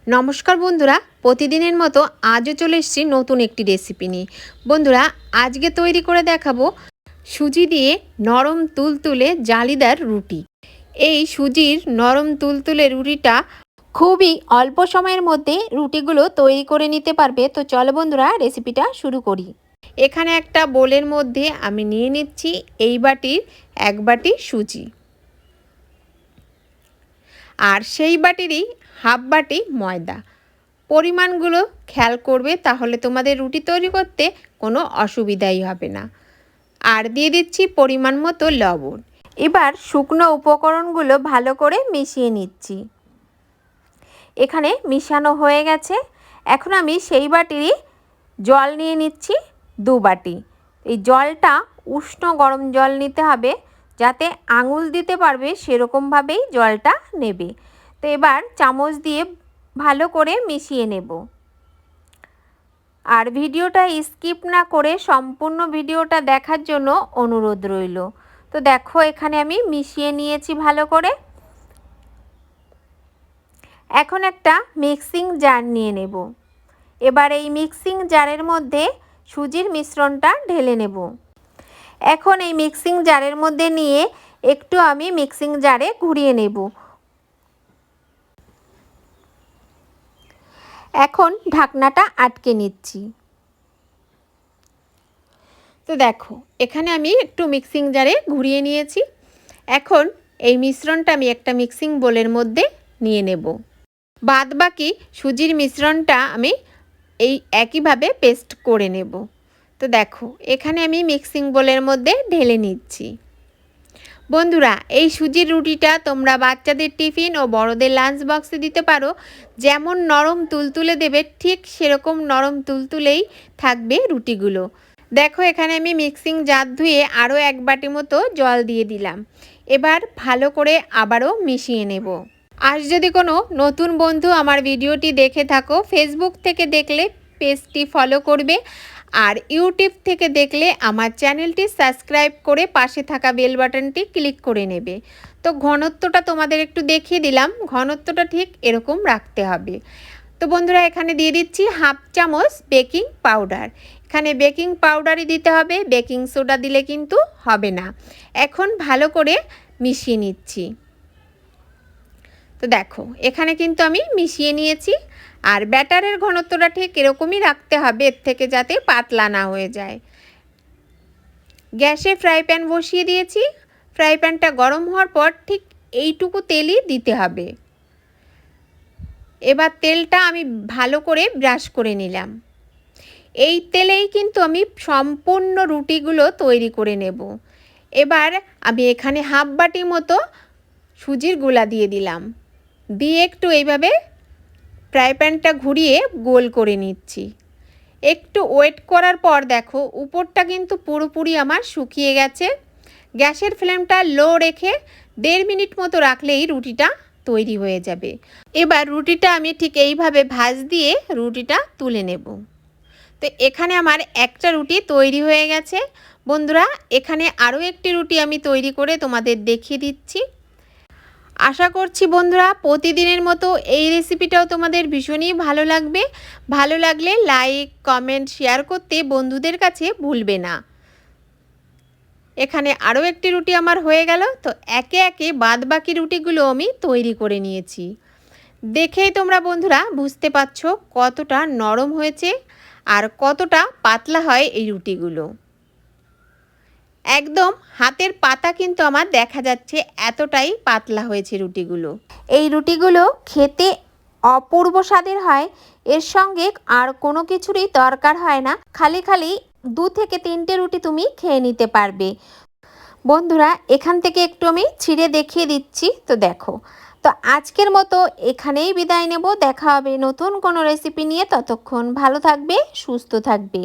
নমস্কার বন্ধুরা, প্রতিদিনের মতো আজও চলে এসেছি নতুন একটি রেসিপি নিয়ে। বন্ধুরা, আজকে তৈরি করে দেখাবো সুজি দিয়ে নরম তুলতুলে জালিদার রুটি। এই সুজির নরম তুলতুলে রুটিটা খুবই অল্প সময়ের মধ্যে রুটিগুলো তৈরি করে নিতে পারবে। তো চলো বন্ধুরা, রেসিপিটা শুরু করি। এখানে একটা বোলের মধ্যে আমি নিয়ে নিচ্ছি এই বাটির 1 বাটি সুজি, আর সেই বাটিরই হাফ বাটি ময়দা। পরিমাণগুলো খেয়াল করবে, তাহলে তোমাদের রুটি তৈরি করতে কোনো অসুবিধাই হবে না। আর দিয়ে দিচ্ছি পরিমাণ মতো লবণ। এবার শুকনো উপকরণগুলো ভালো করে মিশিয়ে নিচ্ছি। এখানে মিশানো হয়ে গেছে। এখন আমি সেই বাটিরই জল নিয়ে নিচ্ছি 2 বাটি। এই জলটা উষ্ণ গরম জল নিতে হবে, যাতে আঙুল দিতে পারবে সেরকমভাবেই জলটা নেবে। তো এবার চামচ দিয়ে ভালো করে মিশিয়ে নেব। আর ভিডিওটা স্কিপ না করে সম্পূর্ণ ভিডিওটা দেখার জন্য অনুরোধ রইল। তো দেখো, এখানে আমি মিশিয়ে নিয়েছি ভালো করে। এখন একটা মিক্সিং জার নিয়ে নেব। এবার এই মিক্সিং জারের মধ্যে সুজির মিশ্রণটা ঢেলে নেব। এখন এই মিক্সিং জারের মধ্যে নিয়ে একটু আমি মিক্সিং জারে ঘুরিয়ে নেব। এখন ঢাকনাটা আটকে নিচ্ছি। তো দেখো, এখানে আমি একটু মিক্সিং জারে ঘুরিয়ে নিয়েছি। এখন এই মিশ্রণটা আমি একটা মিক্সিং বোলের মধ্যে নিয়ে নেব। বাদ বাকি সুজির মিশ্রণটা আমি এই একইভাবে পেস্ট করে নেব। তো দেখো, এখানে আমি মিক্সিং বোলের মধ্যে ঢেলে নিচ্ছি। বন্ধুরা, এই সুজির রুটিটা তোমরা বাচ্চাদের টিফিন ও বড়দের লাঞ্চ বক্সে দিতে পারো। যেমন নরম তুলতুলে দেবে, ঠিক সেরকম নরম তুলতুলেই থাকবে রুটিগুলো। দেখো, এখানে আমি মিক্সিং জার ধুয়ে আরও 1 বাটি মতো জল দিয়ে দিলাম। এবার ভালো করে আবারও মিশিয়ে নেব। আর যদি কোনো নতুন বন্ধু আমার ভিডিওটি দেখে থাকো, ফেসবুক থেকে দেখলে পেজটি ফলো করবে, আর ইউটিউব থেকে দেখলে আমার চ্যানেলটি সাবস্ক্রাইব করে পাশে থাকা বেল বাটনটি ক্লিক করে নেবে। তো ঘনত্বটা তোমাদের একটু দেখিয়ে দিলাম, ঘনত্বটা ঠিক এরকম রাখতে হবে। তো বন্ধুরা, এখানে দিয়ে দিচ্ছি হাফ চামচ বেকিং পাউডার। এখানে বেকিং পাউডারই দিতে হবে, বেকিং সোডা দিলে কিন্তু হবে না। এখন ভালো করে মিশিয়ে নিচ্ছি। তো দেখো, এখানে কিন্তু আমি মিশিয়ে নিয়েছি। আর ব্যাটারের ঘনত্বটা ঠিক এরকমই রাখতে হবে, এর থেকে যাতে পাতলা না হয়ে যায়। গ্যাসে ফ্রাই প্যান বসিয়ে দিয়েছি। ফ্রাই প্যানটা গরম হওয়ার পর ঠিক এইটুকু তেলই দিতে হবে। এবার তেলটা আমি ভালো করে ব্রাশ করে নিলাম। এই তেলেই কিন্তু আমি সম্পূর্ণ রুটিগুলো তৈরি করে নেব। এবার আমি এখানে হাফ বাটি মতো সুজির গুঁড়া দিয়ে দিলাম। দিয়ে একটু এইভাবে ফ্রাই প্যানটা ঘুরিয়ে গোল করে নিচ্ছি। একটু ওয়েট করার পর দেখো, উপরটা কিন্তু পুরোপুরি আমার শুকিয়ে গেছে। গ্যাসের ফ্লেমটা লো রেখে 1.5 মিনিট মতো রাখলেই রুটিটা তৈরি হয়ে যাবে। এবার রুটিটা আমি ঠিক এইভাবে ভাঁজ দিয়ে রুটিটা তুলে নেব। তো এখানে আমার একটা রুটি তৈরি হয়ে গেছে। বন্ধুরা, এখানে আরও একটি রুটি আমি তৈরি করে তোমাদের দেখিয়ে দিচ্ছি। আশা করছি বন্ধুরা, প্রতিদিনের মতো এই রেসিপিটাও তোমাদের ভীষণই ভালো লাগবে। ভালো লাগলে লাইক, কমেন্ট, শেয়ার করতে বন্ধুদের কাছে ভুলবে না। এখানে আরও একটি রুটি আমার হয়ে গেল। তো একে একে বাদ বাকি রুটিগুলো আমি তৈরি করে নিয়েছি। দেখেই তোমরা বন্ধুরা বুঝতে পারছো কতটা নরম হয়েছে আর কতটা পাতলা হয় এই রুটিগুলো। একদম হাতের পাতা কিন্তু আমার দেখা যাচ্ছে, এতটাই পাতলা হয়েছে রুটিগুলো। এই রুটিগুলো খেতে অপূর্ব স্বাদের হয়। এর সঙ্গে আর কোনো কিছুরই দরকার হয় না, খালি খালি 2 থেকে 3টে রুটি তুমি খেয়ে নিতে পারবে। বন্ধুরা, এখান থেকে একটু আমি ছিঁড়ে দেখিয়ে দিচ্ছি। তো দেখো, তো আজকের মতো এখানেই বিদায় নেব। দেখা হবে নতুন কোনো রেসিপি নিয়ে। ততক্ষণ ভালো থাকবে, সুস্থ থাকবে।